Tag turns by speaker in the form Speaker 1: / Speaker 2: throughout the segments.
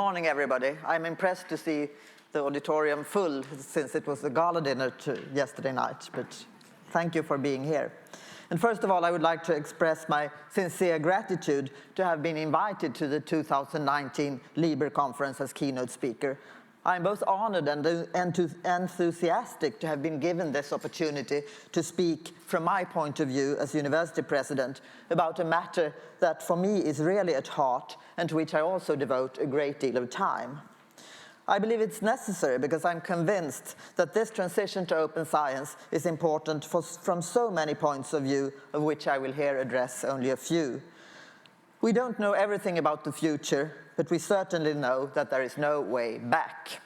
Speaker 1: morning, everybody. I'm impressed to see the auditorium full since it was a gala dinner yesterday night, but thank you for being here. And first of all, I would like to express my sincere gratitude to have been invited to the 2019 LIBER conference as keynote speaker. I'm both honored and enthusiastic to have been given this opportunity to speak from my point of view as university president about a matter that for me is really at heart and to which I also devote a great deal of time. I believe it's necessary because I'm convinced that this transition to open science is important from so many points of view, of which I will here address only a few. We don't know everything about the future, but we certainly know that there is no way back.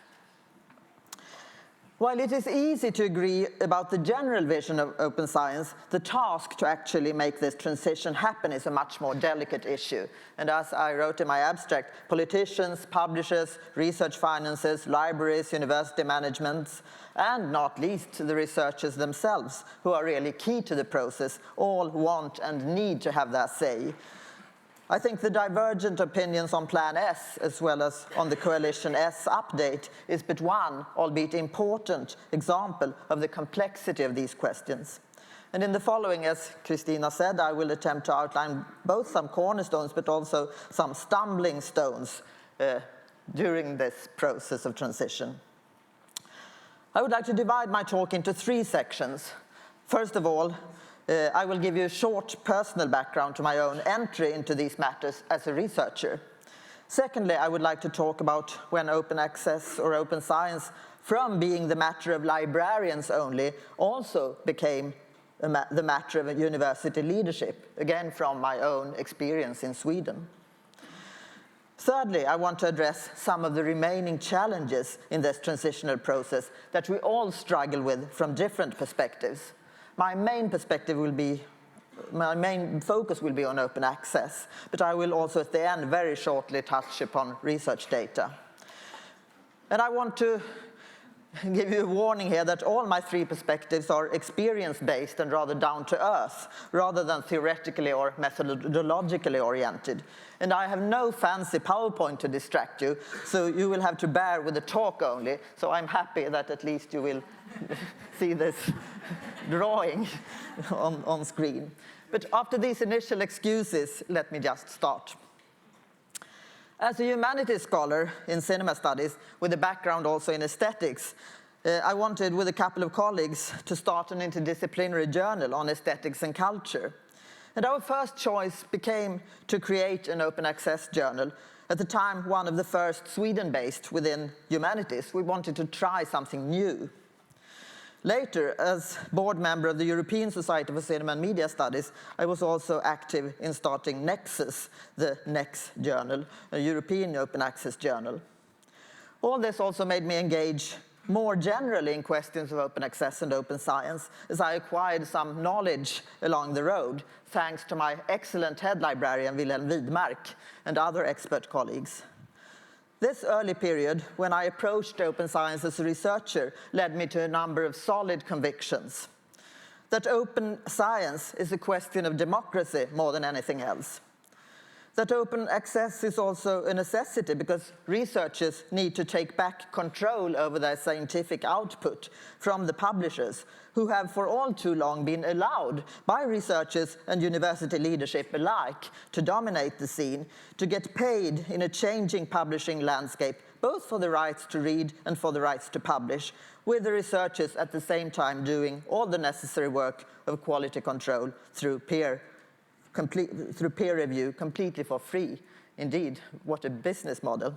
Speaker 1: While it is easy to agree about the general vision of open science, the task to actually make this transition happen is a much more delicate issue. And as I wrote in my abstract, politicians, publishers, research finances, libraries, university managements, and not least the researchers themselves, who are really key to the process, all want and need to have their say. I think the divergent opinions on Plan S, as well as on the Coalition S update, is but one, albeit important, example of the complexity of these questions. And in the following, as Christina said, I will attempt to outline both some cornerstones, but also some stumbling stones during this process of transition. I would like to divide my talk into three sections. First of all, I will give you a short personal background to my own entry into these matters as a researcher. Secondly, I would like to talk about when open access or open science, from being the matter of librarians only, also became the matter of university leadership, again from my own experience in Sweden. Thirdly, I want to address some of the remaining challenges in this transitional process that we all struggle with from different perspectives. My main focus will be on open access, but I will also at the end very shortly touch upon research data. And I want to give you a warning here that all my three perspectives are experience-based and rather down to earth, rather than theoretically or methodologically oriented. And I have no fancy PowerPoint to distract you, so you will have to bear with the talk only. So I'm happy that at least you will see this drawing on screen. But after these initial excuses, let me just start. As a humanities scholar in cinema studies, with a background also in aesthetics, I wanted, with a couple of colleagues, to start an interdisciplinary journal on aesthetics and culture. And our first choice became to create an open access journal. At the time, one of the first Sweden-based within humanities. We wanted to try something new. Later, as board member of the European Society for Cinema and Media Studies, I was also active in starting Nexus, the NEX journal, a European open access journal. All this also made me engage more generally in questions of open access and open science, as I acquired some knowledge along the road, thanks to my excellent head librarian, Wilhelm Widmark, and other expert colleagues. This early period, when I approached open science as a researcher, led me to a number of solid convictions. That open science is a question of democracy more than anything else. That open access is also a necessity because researchers need to take back control over their scientific output from the publishers, who have for all too long been allowed by researchers and university leadership alike to dominate the scene, to get paid in a changing publishing landscape, both for the rights to read and for the rights to publish, with the researchers at the same time doing all the necessary work of quality control through peer review, completely for free. Indeed, what a business model.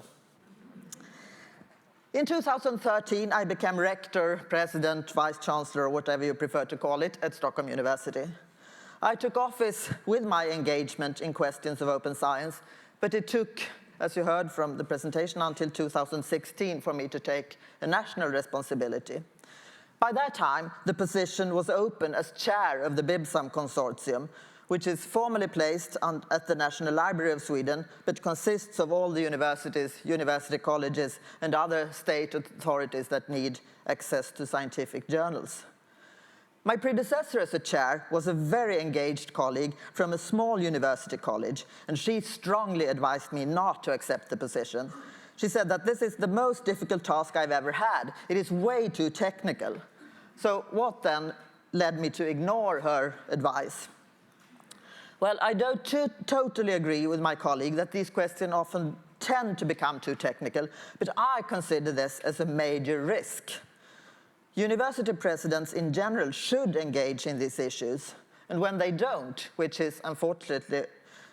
Speaker 1: In 2013, I became rector, president, vice chancellor, or whatever you prefer to call it, at Stockholm University. I took office with my engagement in questions of open science, but it took, as you heard from the presentation, until 2016 for me to take a national responsibility. By that time, the position was open as chair of the BIBSAM consortium, which is formally placed at the National Library of Sweden, but consists of all the universities, university colleges, and other state authorities that need access to scientific journals. My predecessor as a chair was a very engaged colleague from a small university college, and she strongly advised me not to accept the position. She said that this is the most difficult task I've ever had. It is way too technical. So what then led me to ignore her advice? Well, I don't totally agree with my colleague that these questions often tend to become too technical, but I consider this as a major risk. University presidents in general should engage in these issues, and when they don't, which is unfortunately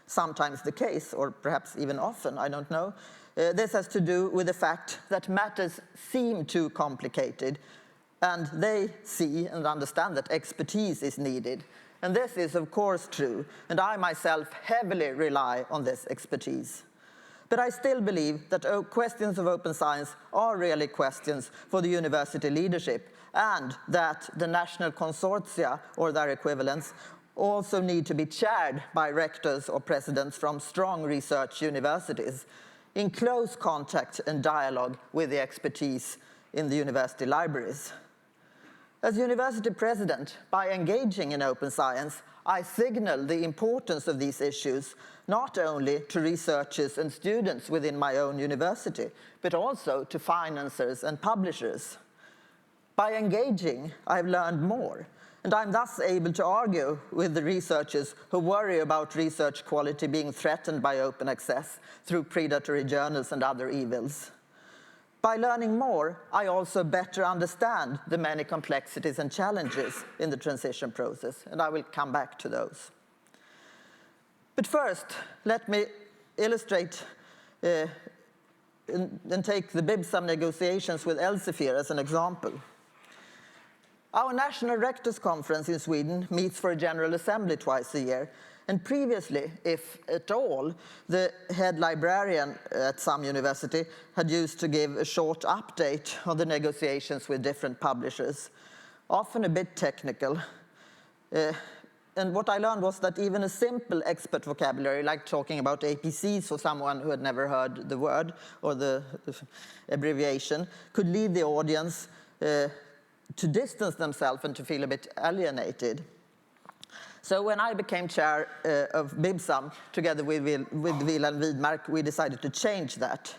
Speaker 1: sometimes the case, or perhaps even often, I don't know, this has to do with the fact that matters seem too complicated, and they see and understand that expertise is needed. And this is, of course, true, and I myself heavily rely on this expertise. But I still believe that questions of open science are really questions for the university leadership, and that the national consortia, or their equivalents, also need to be chaired by rectors or presidents from strong research universities, in close contact and dialogue with the expertise in the university libraries. As university president, by engaging in open science, I signal the importance of these issues, not only to researchers and students within my own university, but also to financiers and publishers. By engaging, I've learned more, and I'm thus able to argue with the researchers who worry about research quality being threatened by open access through predatory journals and other evils. By learning more, I also better understand the many complexities and challenges in the transition process, and I will come back to those. But first, let me illustrate and take the BIBSAM negotiations with Elsevier as an example. Our National Rectors Conference in Sweden meets for a General Assembly twice a year, and previously, if at all, the head librarian at some university had used to give a short update on the negotiations with different publishers, often a bit technical. And what I learned was that even a simple expert vocabulary, like talking about APCs for someone who had never heard the word or the abbreviation, could lead the audience to distance themselves and to feel a bit alienated. So when I became chair of BIBSAM, together with Wilhelm Widmark, we decided to change that.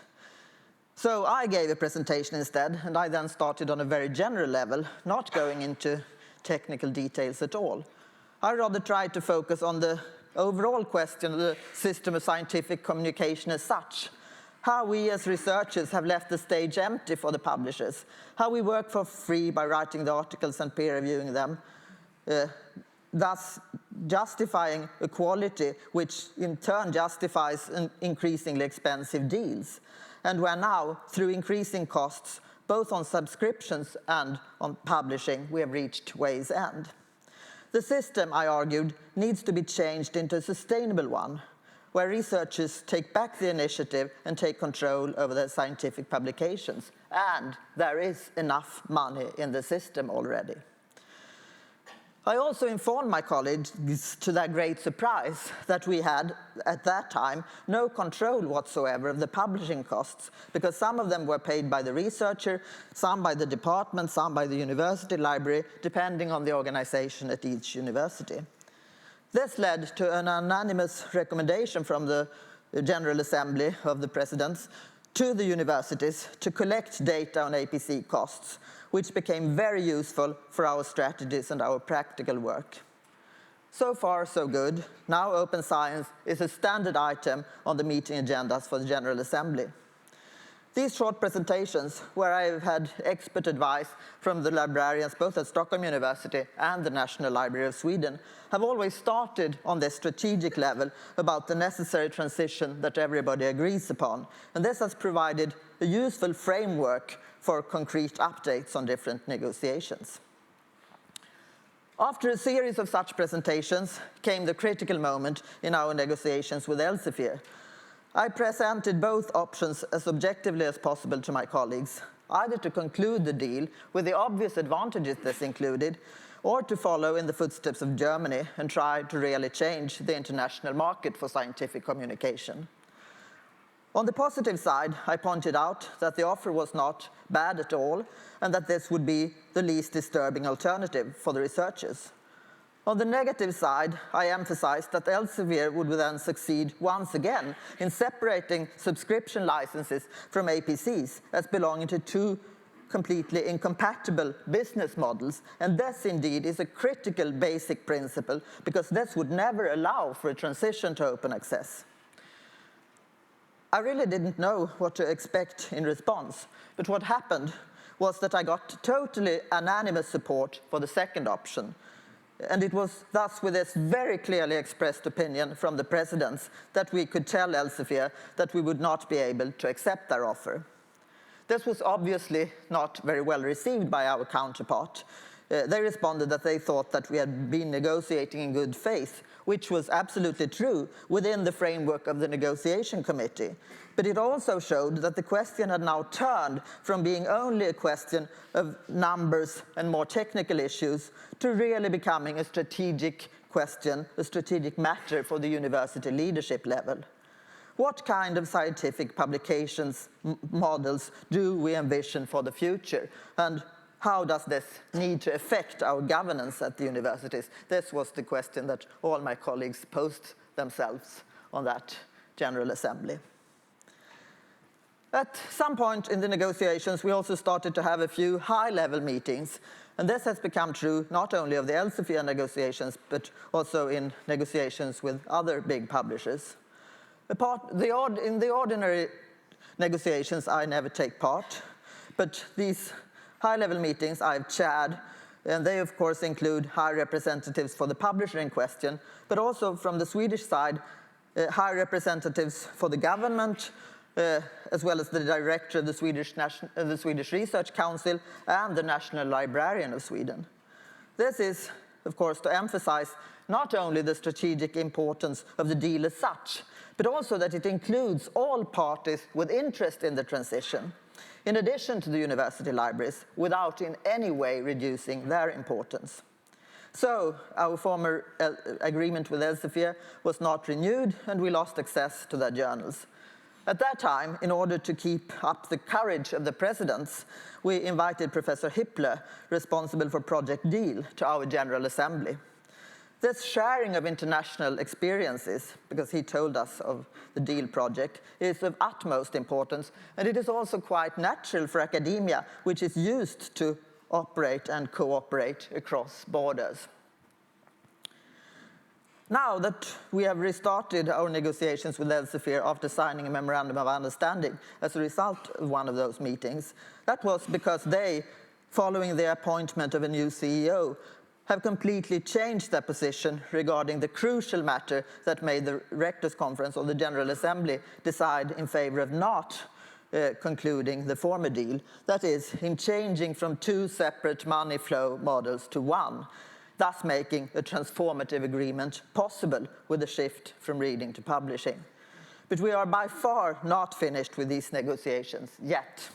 Speaker 1: So I gave a presentation instead, and I then started on a very general level, not going into technical details at all. I rather tried to focus on the overall question of the system of scientific communication as such, how we as researchers have left the stage empty for the publishers, how we work for free by writing the articles and peer reviewing them, thus justifying a quality which in turn justifies increasingly expensive deals. And where now, through increasing costs, both on subscriptions and on publishing, we have reached ways end. The system, I argued, needs to be changed into a sustainable one, where researchers take back the initiative and take control over their scientific publications. And there is enough money in the system already. I also informed my colleagues, to their great surprise, that we had, at that time, no control whatsoever of the publishing costs, because some of them were paid by the researcher, some by the department, some by the university library, depending on the organization at each university. This led to an unanimous recommendation from the General Assembly of the Presidents to the universities to collect data on APC costs, which became very useful for our strategies and our practical work. So far, so good. Now open science is a standard item on the meeting agendas for the General Assembly. These short presentations, where I've had expert advice from the librarians both at Stockholm University and the National Library of Sweden, have always started on this strategic level about the necessary transition that everybody agrees upon. And this has provided a useful framework for concrete updates on different negotiations. After a series of such presentations came the critical moment in our negotiations with Elsevier. I presented both options as objectively as possible to my colleagues, either to conclude the deal with the obvious advantages this included, or to follow in the footsteps of Germany and try to really change the international market for scientific communication. On the positive side, I pointed out that the offer was not bad at all, and that this would be the least disturbing alternative for the researchers. On the negative side, I emphasized that Elsevier would then succeed once again in separating subscription licenses from APCs as belonging to two completely incompatible business models, and this indeed is a critical basic principle because this would never allow for a transition to open access. I really didn't know what to expect in response, but what happened was that I got totally unanimous support for the second option. And it was thus with this very clearly expressed opinion from the presidents that we could tell Elsevier that we would not be able to accept their offer. This was obviously not very well received by our counterpart. They responded that they thought that we had been negotiating in good faith, which was absolutely true within the framework of the negotiation committee. But it also showed that the question had now turned from being only a question of numbers and more technical issues to really becoming a strategic question, a strategic matter for the university leadership level. What kind of scientific publications models do we envision for the future? And how does this need to affect our governance at the universities? This was the question that all my colleagues posed themselves on that General Assembly. At some point in the negotiations, we also started to have a few high-level meetings, and this has become true not only of the Elsevier negotiations, but also in negotiations with other big publishers. In the ordinary negotiations, I never take part, but these high-level meetings I've chaired, and they of course include high representatives for the publisher in question, but also from the Swedish side, high representatives for the government, as well as the director of the Swedish Research Council and the National Librarian of Sweden. This is, of course, to emphasize not only the strategic importance of the deal as such, but also that it includes all parties with interest in the transition, in addition to the university libraries, without in any way reducing their importance. So our former agreement with Elsevier was not renewed, and we lost access to their journals. At that time, in order to keep up the courage of the presidents, we invited Professor Hippler, responsible for Project Deal, to our General Assembly. This sharing of international experiences, because he told us of the DEAL project, is of utmost importance, and it is also quite natural for academia, which is used to operate and cooperate across borders. Now that we have restarted our negotiations with Elsevier after signing a memorandum of understanding as a result of one of those meetings, that was because they, following the appointment of a new CEO, have completely changed their position regarding the crucial matter that made the Rectors' Conference or the General Assembly decide in favor of not concluding the former deal. That is, in changing from two separate money flow models to one, thus making a transformative agreement possible with the shift from reading to publishing. But we are by far not finished with these negotiations yet.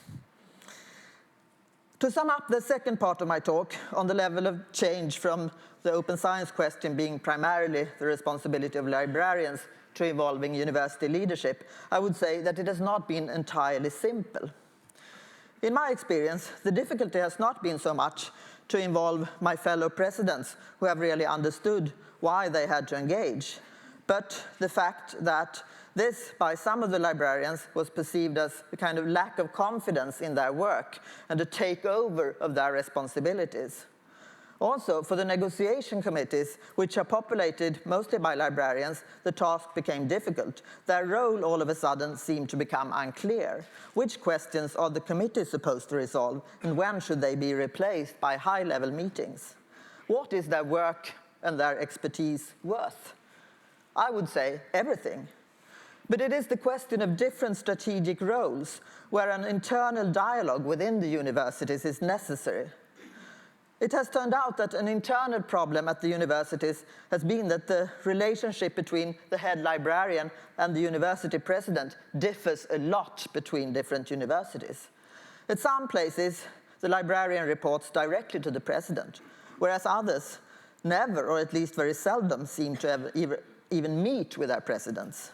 Speaker 1: To sum up the second part of my talk on the level of change from the open science question being primarily the responsibility of librarians to involving university leadership, I would say that it has not been entirely simple. In my experience, the difficulty has not been so much to involve my fellow presidents who have really understood why they had to engage, but the fact that this, by some of the librarians, was perceived as a kind of lack of confidence in their work and a takeover of their responsibilities. Also, for the negotiation committees, which are populated mostly by librarians, the task became difficult. Their role all of a sudden seemed to become unclear. Which questions are the committees supposed to resolve, and when should they be replaced by high-level meetings? What is their work and their expertise worth? I would say everything. But it is the question of different strategic roles where an internal dialogue within the universities is necessary. It has turned out that an internal problem at the universities has been that the relationship between the head librarian and the university president differs a lot between different universities. At some places, the librarian reports directly to the president, whereas others never, or at least very seldom, seem to have even meet with their presidents.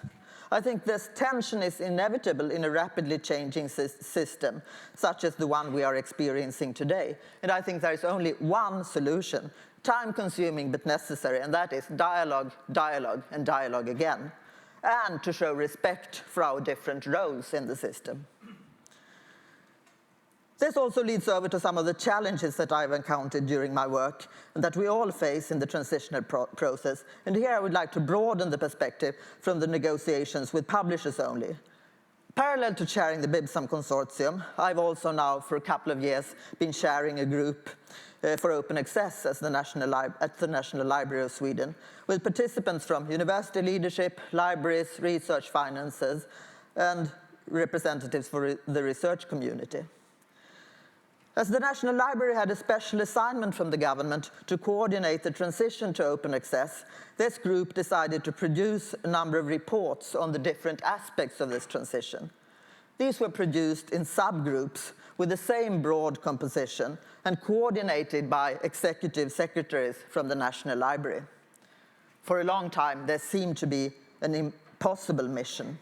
Speaker 1: I think this tension is inevitable in a rapidly changing system, such as the one we are experiencing today. And I think there is only one solution, time-consuming but necessary, and that is dialogue, dialogue, and dialogue again, and to show respect for our different roles in the system. This also leads over to some of the challenges that I've encountered during my work and that we all face in the transitional process. And here I would like to broaden the perspective from the negotiations with publishers only. Parallel to chairing the BIBSAM consortium, I've also now for a couple of years been chairing a group for open access at the National Library of Sweden, with participants from university leadership, libraries, research finances, and representatives for the research community. As the National Library had a special assignment from the government to coordinate the transition to open access, this group decided to produce a number of reports on the different aspects of this transition. These were produced in subgroups with the same broad composition and coordinated by executive secretaries from the National Library. For a long time, there seemed to be an impossible mission.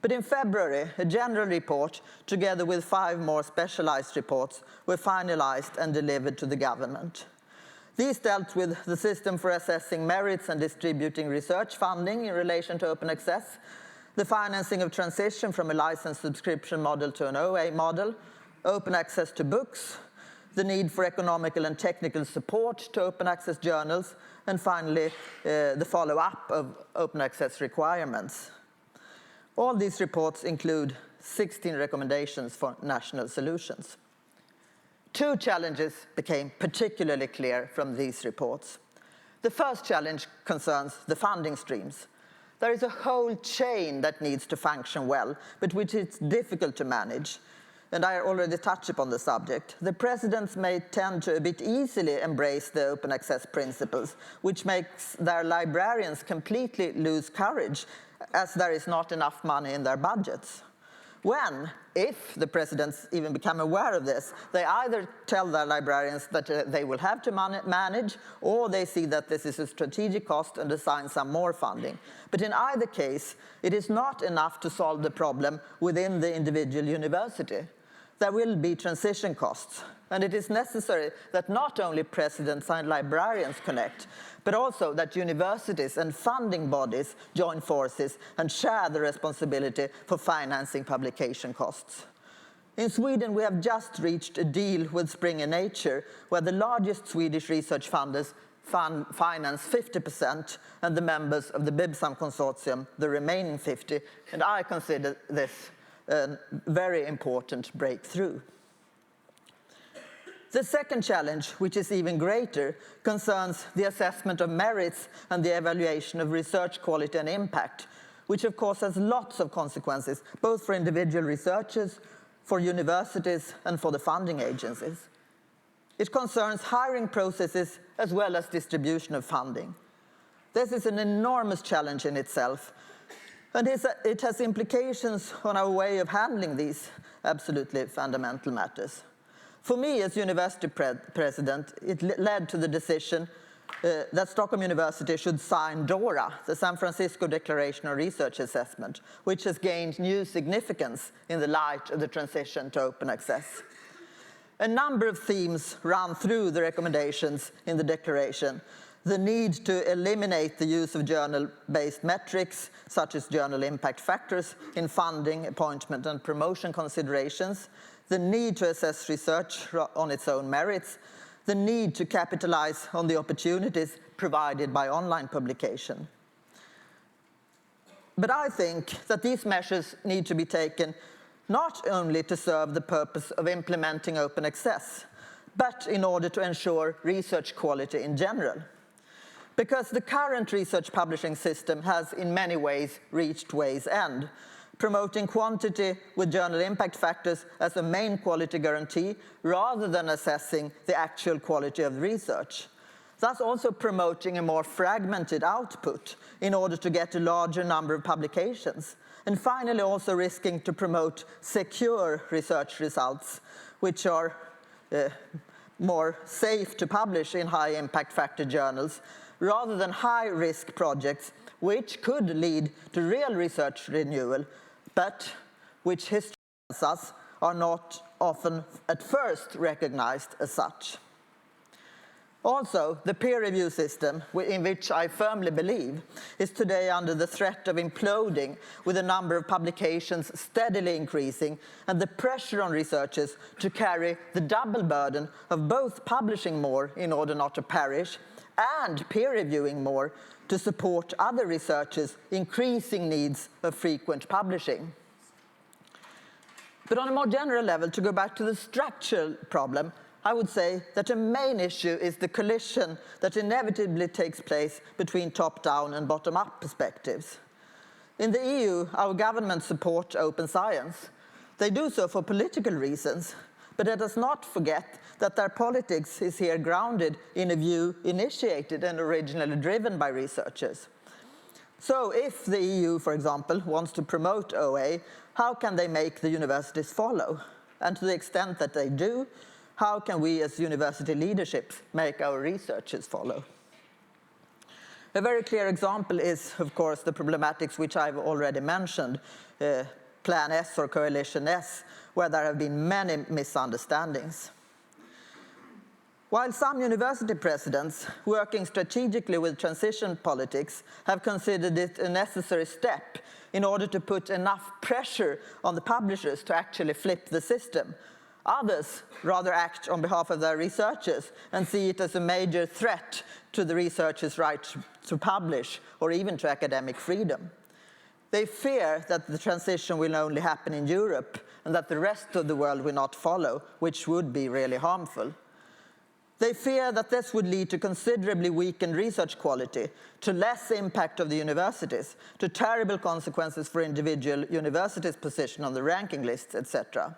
Speaker 1: But in February, a general report, together with 5 more specialized reports, were finalized and delivered to the government. These dealt with the system for assessing merits and distributing research funding in relation to open access, the financing of transition from a licensed subscription model to an OA model, open access to books, the need for economical and technical support to open access journals, and finally, the follow-up of open access requirements. All these reports include 16 recommendations for national solutions. 2 challenges became particularly clear from these reports. The first challenge concerns the funding streams. There is a whole chain that needs to function well, but which is difficult to manage. And I already touched upon the subject. The presidents may tend to a bit easily embrace the open access principles, which makes their librarians completely lose courage, as there is not enough money in their budgets. When, if the presidents even become aware of this, they either tell their librarians that they will have to manage, or they see that this is a strategic cost and assign some more funding. But in either case, it is not enough to solve the problem within the individual university. There will be transition costs, and it is necessary that not only presidents and librarians connect, but also that universities and funding bodies join forces and share the responsibility for financing publication costs. In Sweden, we have just reached a deal with Springer Nature, where the largest Swedish research funders finance 50%, and the members of the BIBSAM consortium the remaining 50%, and I consider this a very important breakthrough. The second challenge, which is even greater, concerns the assessment of merits and the evaluation of research quality and impact, which of course has lots of consequences, both for individual researchers, for universities, and for the funding agencies. It concerns hiring processes as well as distribution of funding. This is an enormous challenge in itself, and it has implications on our way of handling these absolutely fundamental matters. For me, as university president, it led to the decision that Stockholm University should sign DORA, the San Francisco Declaration on Research Assessment, which has gained new significance in the light of the transition to open access. A number of themes run through the recommendations in the declaration. The need to eliminate the use of journal-based metrics, such as journal impact factors, in funding, appointment, and promotion considerations, the need to assess research on its own merits, the need to capitalize on the opportunities provided by online publication. But I think that these measures need to be taken not only to serve the purpose of implementing open access, but in order to ensure research quality in general. Because the current research publishing system has in many ways reached ways end, promoting quantity with journal impact factors as a main quality guarantee rather than assessing the actual quality of the research. Thus also promoting a more fragmented output in order to get a larger number of publications. And finally also risking to promote secure research results, which are more safe to publish in high impact factor journals, rather than high-risk projects which could lead to real research renewal, but which history tells us are not often at first recognized as such. Also, the peer review system, in which I firmly believe, is today under the threat of imploding, with the number of publications steadily increasing and the pressure on researchers to carry the double burden of both publishing more in order not to perish and peer reviewing more to support other researchers' increasing needs of frequent publishing. But on a more general level, to go back to the structural problem, I would say that a main issue is the collision that inevitably takes place between top-down and bottom-up perspectives. In the EU, our governments support open science. They do so for political reasons, but let us not forget that their politics is here grounded in a view initiated and originally driven by researchers. So if the EU, for example, wants to promote OA, how can they make the universities follow? And to the extent that they do, how can we as university leaderships make our researchers follow? A very clear example is, of course, the problematics which I've already mentioned, Plan S or Coalition S, where there have been many misunderstandings. While some university presidents working strategically with transition politics have considered it a necessary step in order to put enough pressure on the publishers to actually flip the system, others rather act on behalf of their researchers and see it as a major threat to the researchers' right to publish or even to academic freedom. They fear that the transition will only happen in Europe and that the rest of the world will not follow, which would be really harmful. They fear that this would lead to considerably weakened research quality, to less impact of the universities, to terrible consequences for individual universities' position on the ranking lists, etc.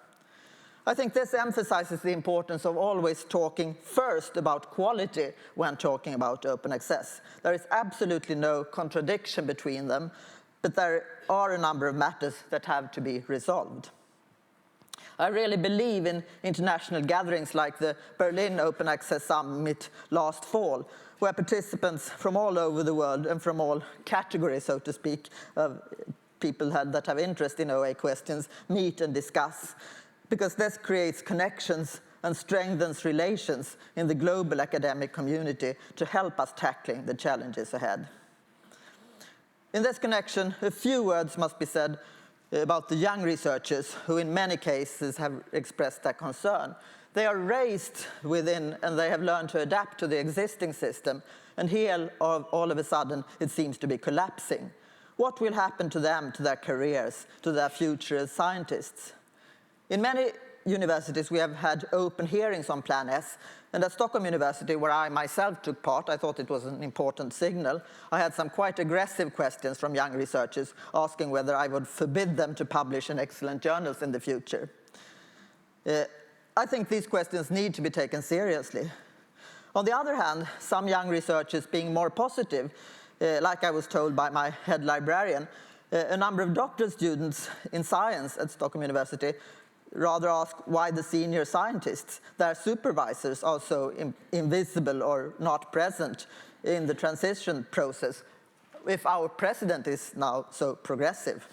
Speaker 1: I think this emphasizes the importance of always talking first about quality when talking about open access. There is absolutely no contradiction between them, but there are a number of matters that have to be resolved. I really believe in international gatherings like the Berlin Open Access Summit last fall, where participants from all over the world and from all categories, so to speak, of people that have interest in OA questions meet and discuss, because this creates connections and strengthens relations in the global academic community to help us tackling the challenges ahead. In this connection, a few words must be said about the young researchers who in many cases have expressed their concern. They are raised within and they have learned to adapt to the existing system, and here all of a sudden it seems to be collapsing. What will happen to them, to their careers, to their future as scientists? In many universities, we have had open hearings on Plan S, and at Stockholm University, where I myself took part, I thought it was an important signal. I had some quite aggressive questions from young researchers asking whether I would forbid them to publish in excellent journals in the future. I think these questions need to be taken seriously. On the other hand, some young researchers being more positive, like I was told by my head librarian, a number of doctoral students in science at Stockholm University rather ask why the senior scientists, their supervisors, are so invisible or not present in the transition process if our president is now so progressive.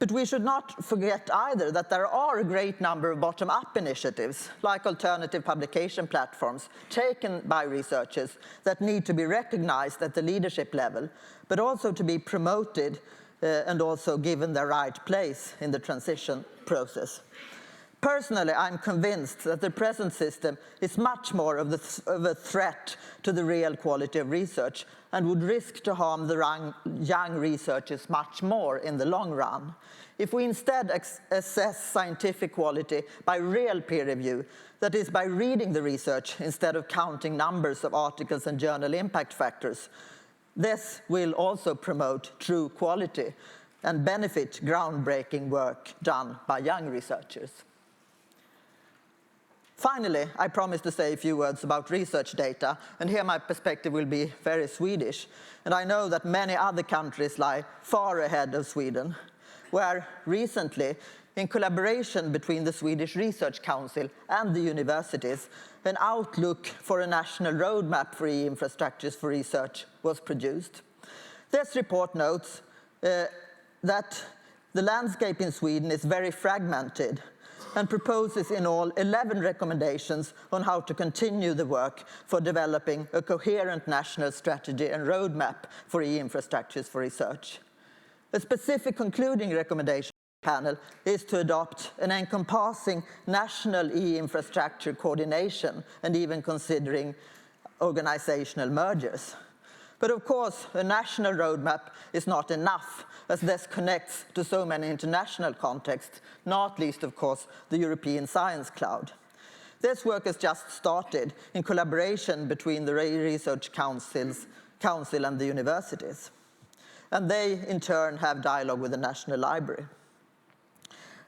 Speaker 1: But we should not forget either that there are a great number of bottom-up initiatives, like alternative publication platforms, taken by researchers that need to be recognized at the leadership level, but also to be promoted and also given their right place in the transition process. Personally, I'm convinced that the present system is much more of a threat to the real quality of research and would risk to harm the young researchers much more in the long run. If we instead assess scientific quality by real peer review, that is, by reading the research instead of counting numbers of articles and journal impact factors, this will also promote true quality and benefit groundbreaking work done by young researchers. Finally, I promised to say a few words about research data, and here my perspective will be very Swedish. And I know that many other countries lie far ahead of Sweden, where recently, in collaboration between the Swedish Research Council and the universities, an outlook for a national roadmap for e-infrastructures for research was produced. This report notes that The landscape in Sweden is very fragmented and proposes in all 11 recommendations on how to continue the work for developing a coherent national strategy and roadmap for e-infrastructures for research. A specific concluding recommendation panel is to adopt an encompassing national e-infrastructure coordination and even considering organizational mergers. But of course, a national roadmap is not enough, as this connects to so many international contexts, not least, of course, the European Science Cloud. This work has just started in collaboration between the Research Council and the universities. And they, in turn, have dialogue with the National Library.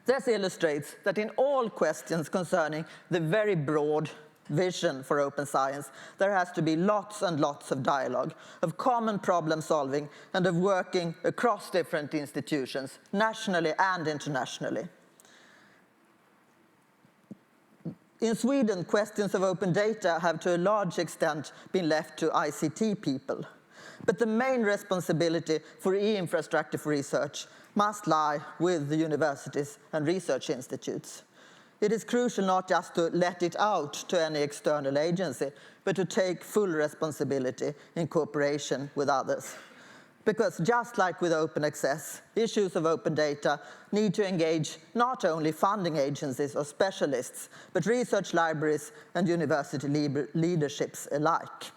Speaker 1: This illustrates that in all questions concerning the very broad vision for open science, there has to be lots and lots of dialogue, of common problem solving, and of working across different institutions, nationally and internationally. In Sweden, questions of open data have to a large extent been left to ICT people. But the main responsibility for e-infrastructure for research must lie with the universities and research institutes. It is crucial not just to let it out to any external agency, but to take full responsibility in cooperation with others. Because just like with open access, issues of open data need to engage not only funding agencies or specialists, but research libraries and university leaderships alike.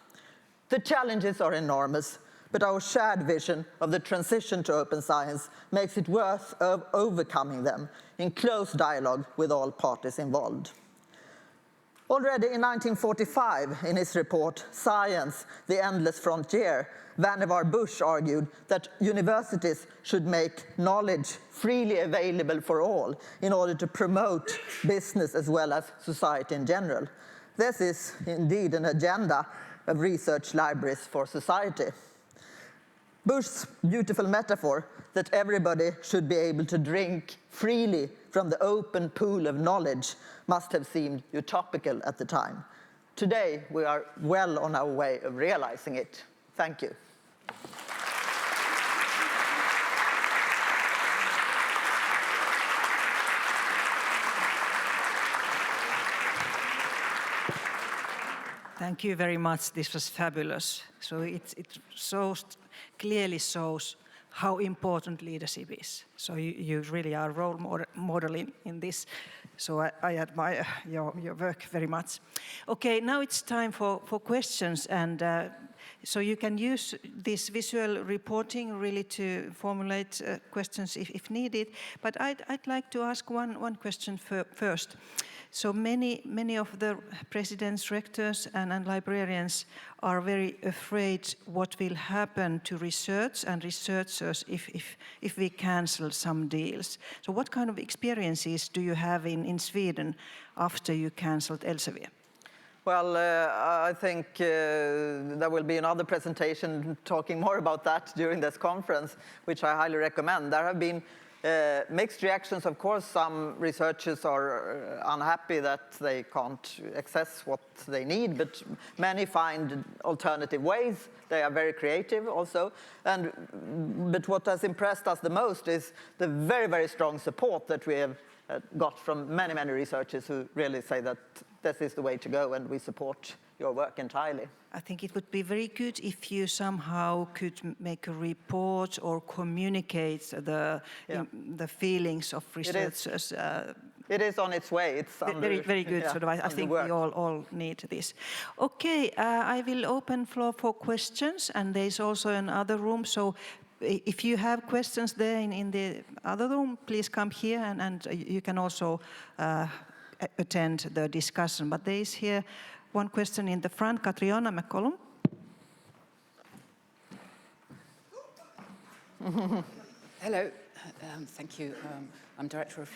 Speaker 1: The challenges are enormous, but our shared vision of the transition to open science makes it worth overcoming them in close dialogue with all parties involved. Already in 1945, in his report, Science, the Endless Frontier, Vannevar Bush argued that universities should make knowledge freely available for all in order to promote business as well as society in general. This is indeed an agenda of research libraries for society. Bush's beautiful metaphor that everybody should be able to drink freely from the open pool of knowledge must have seemed utopical at the time. Today, we are well on our way of realizing it. Thank you.
Speaker 2: Thank you very much. This was fabulous. So it clearly shows how important leadership is. So you really are a role model in this. So I admire your work very much. Okay, now it's time for questions. And so you can use this visual reporting really to formulate questions if needed. But I'd like to ask one question first. So many of the presidents, rectors, and librarians are very afraid what will happen to research and researchers if we cancel some deals. So what kind of experiences do you have in Sweden after you cancelled Elsevier?
Speaker 1: Well, I think there will be another presentation talking more about that during this conference, which I highly recommend. There have been mixed reactions. Of course, some researchers are unhappy that they can't access what they need, but many find alternative ways. They are very creative also. But what has impressed us the most is the very, very strong support that we have got from many, many researchers who really say that this is the way to go and we support your work entirely.
Speaker 2: I think it would be very good if you somehow could make a report or communicate the feelings of researchers.
Speaker 1: It is on its way. It's
Speaker 2: very, very good. Yeah, so I think we all need this. Okay, I will open floor for questions, and there's also another room. So if you have questions there in the other room, please come here, and you can also attend the discussion. But there is here one question in the front, Catriona McCollum.
Speaker 3: Hello, thank you. I'm Director of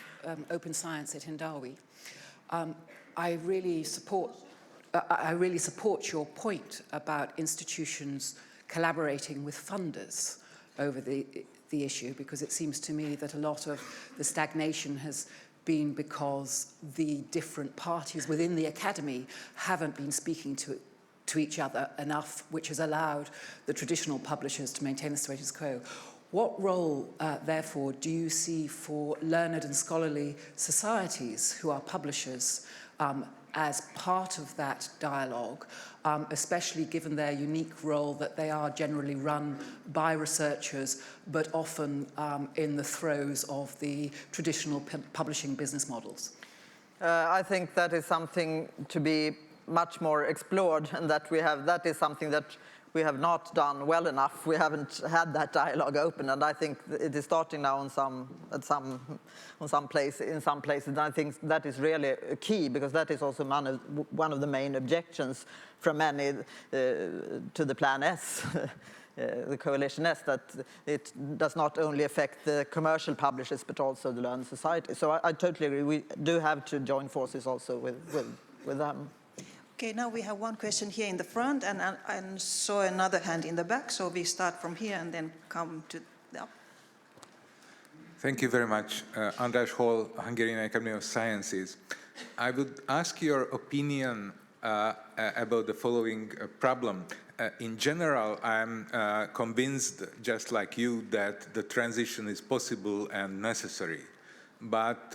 Speaker 3: Open Science at Hindawi. I really support your point about institutions collaborating with funders over the issue, because it seems to me that a lot of the stagnation has been because the different parties within the academy haven't been speaking to each other enough, which has allowed the traditional publishers to maintain the status quo. What role, therefore, do you see for learned and scholarly societies who are publishers as part of that dialogue, especially given their unique role that they are generally run by researchers, but often in the throes of the traditional publishing business models?
Speaker 1: I think that is something to be much more explored, and that is something that we have not done well enough. We haven't had that dialogue open, and I think it is starting now in some places. And I think that is really a key, because that is also one of the main objections from many to the Plan S, the Coalition S, that it does not only affect the commercial publishers but also the learned society. So I totally agree. We do have to join forces also with them.
Speaker 2: Okay, now we have one question here in the front, and saw another hand in the back, so we start from here and then come to the up.
Speaker 4: Thank you very much. András Hall, Hungarian Academy of Sciences. I would ask your opinion about the following problem. In general, I'm convinced, just like you, that the transition is possible and necessary. But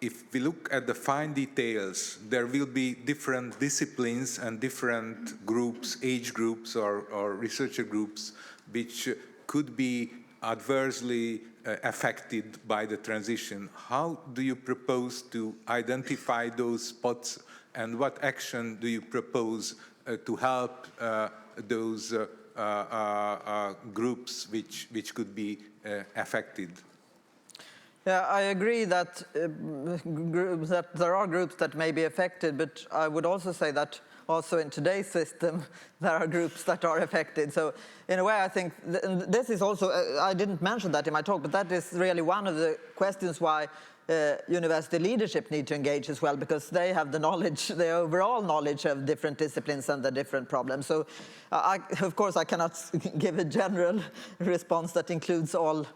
Speaker 4: if we look at the fine details, there will be different disciplines and different groups, age groups or researcher groups, which could be adversely affected by the transition. How do you propose to identify those spots, and what action do you propose to help those groups which could be affected?
Speaker 1: Yeah, I agree that there are groups that may be affected, but I would also say that also in today's system there are groups that are affected. So in a way, I think this is also, I didn't mention that in my talk, but that is really one of the questions why university leadership need to engage as well, because they have the knowledge, the overall knowledge of different disciplines and the different problems. So of course I cannot give a general response that includes all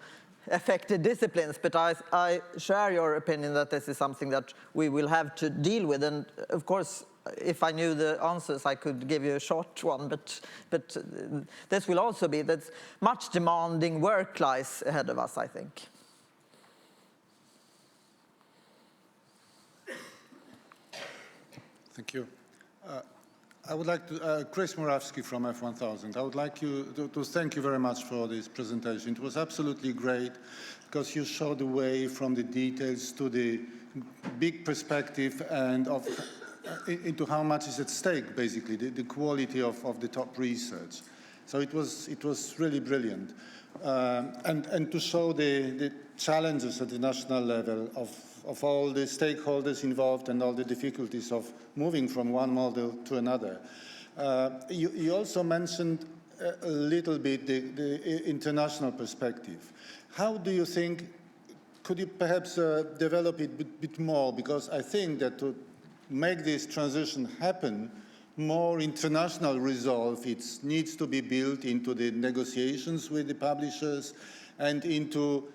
Speaker 1: affected disciplines, but I share your opinion that this is something that we will have to deal with. And of course, if I knew the answers, I could give you a short one, but this will also be that much demanding work lies ahead of us, I think.
Speaker 5: Thank you. I would like to, Chris Moravsky from F1000. I would like to thank you very much for this presentation. It was absolutely great, because you showed the way from the details to the big perspective and into how much is at stake, basically, the quality of the top research. So it was really brilliant. And to show the challenges at the national level of all the stakeholders involved and all the difficulties of moving from one model to another. You also mentioned a little bit the international perspective. How do you think, could you perhaps develop it a bit more? Because I think that to make this transition happen, more international resolve, it needs to be built into the negotiations with the publishers and into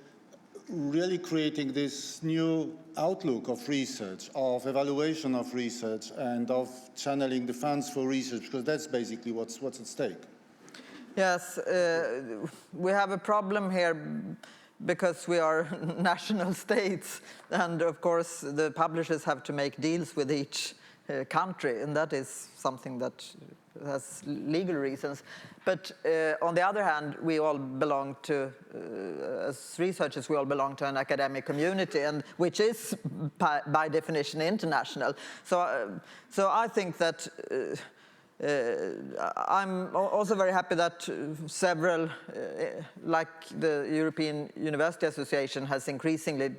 Speaker 5: really creating this new outlook of research, of evaluation of research, and of channeling the funds for research, because that's basically what's at stake.
Speaker 1: Yes, we have a problem here because we are national states, and of course the publishers have to make deals with each country, and that is something that has legal reasons. But on the other hand, we all belong to, as researchers, we all belong to an academic community, and which is by definition international. So I think that I'm also very happy that several, like the European University Association, has increasingly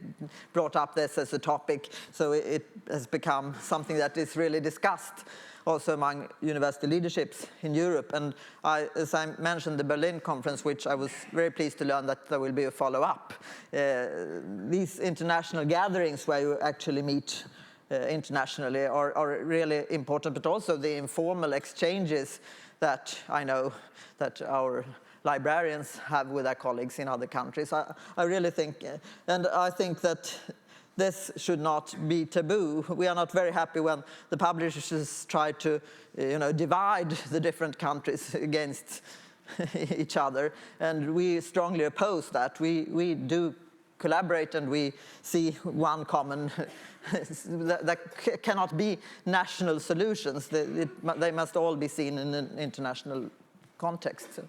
Speaker 1: brought up this as a topic. So it has become something that is really discussed also among university leaderships in Europe. And as I mentioned, the Berlin conference, which I was very pleased to learn that there will be a follow-up. These international gatherings where you actually meet internationally are really important, but also the informal exchanges that I know that our librarians have with their colleagues in other countries. I really think, and I think that this should not be taboo. We are not very happy when the publishers try to, divide the different countries against each other, and we strongly oppose that. We do collaborate, and we see one common, that cannot be national solutions. They must all be seen in an international context.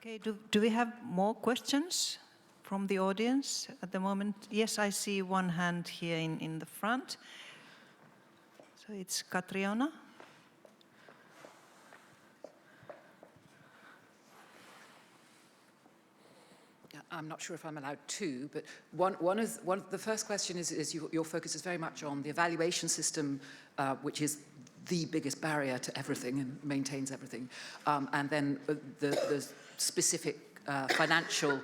Speaker 2: Okay, do we have more questions from the audience at the moment? Yes, I see one hand here in the front. So it's Catriona.
Speaker 3: I'm not sure if I'm allowed two, but one of the first question is your focus is very much on the evaluation system, which is the biggest barrier to everything and maintains everything, and then the specific financial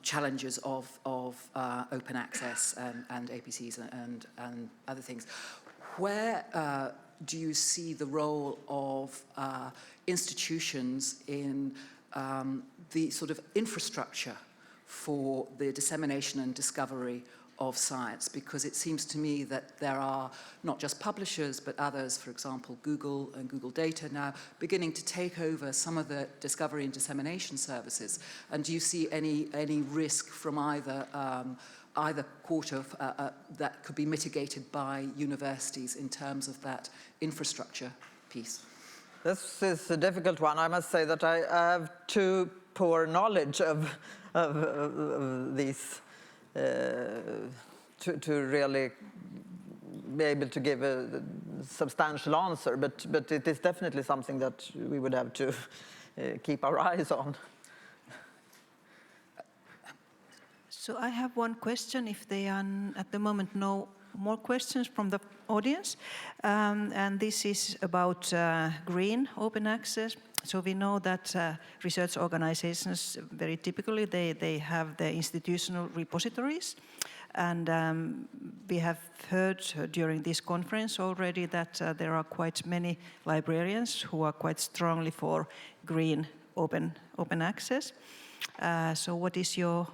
Speaker 3: challenges of open access and APCs and other things. Where do you see the role of institutions in the sort of infrastructure for the dissemination and discovery of science? Because it seems to me that there are not just publishers, but others, for example, Google and Google Data now, beginning to take over some of the discovery and dissemination services. And do you see any risk from either quarter that could be mitigated by universities in terms of that infrastructure piece?
Speaker 1: This is a difficult one. I must say that I have too poor knowledge of these to really be able to give a substantial answer. But it is definitely something that we would have to keep our eyes on.
Speaker 2: So I have one question, if there are at the moment no more questions from the audience. And this is about green open access. So we know that research organizations, very typically, they have their institutional repositories. And we have heard during this conference already that there are quite many librarians who are quite strongly for green open access. So what is your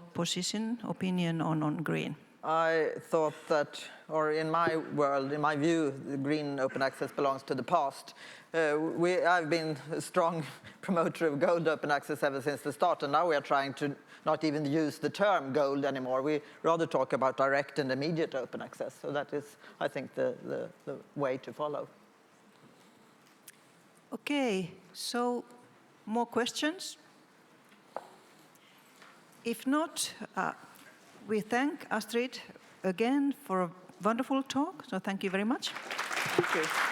Speaker 2: opinion on green?
Speaker 1: I thought that, or in my world, in my view, the green open access belongs to the past. I've been a strong promoter of gold open access ever since the start, and now we are trying to not even use the term gold anymore. We rather talk about direct and immediate open access. So that is, I think, the way to follow.
Speaker 2: Okay, so more questions? If not, we thank Astrid again for a wonderful talk, so thank you very much.
Speaker 1: Thank you.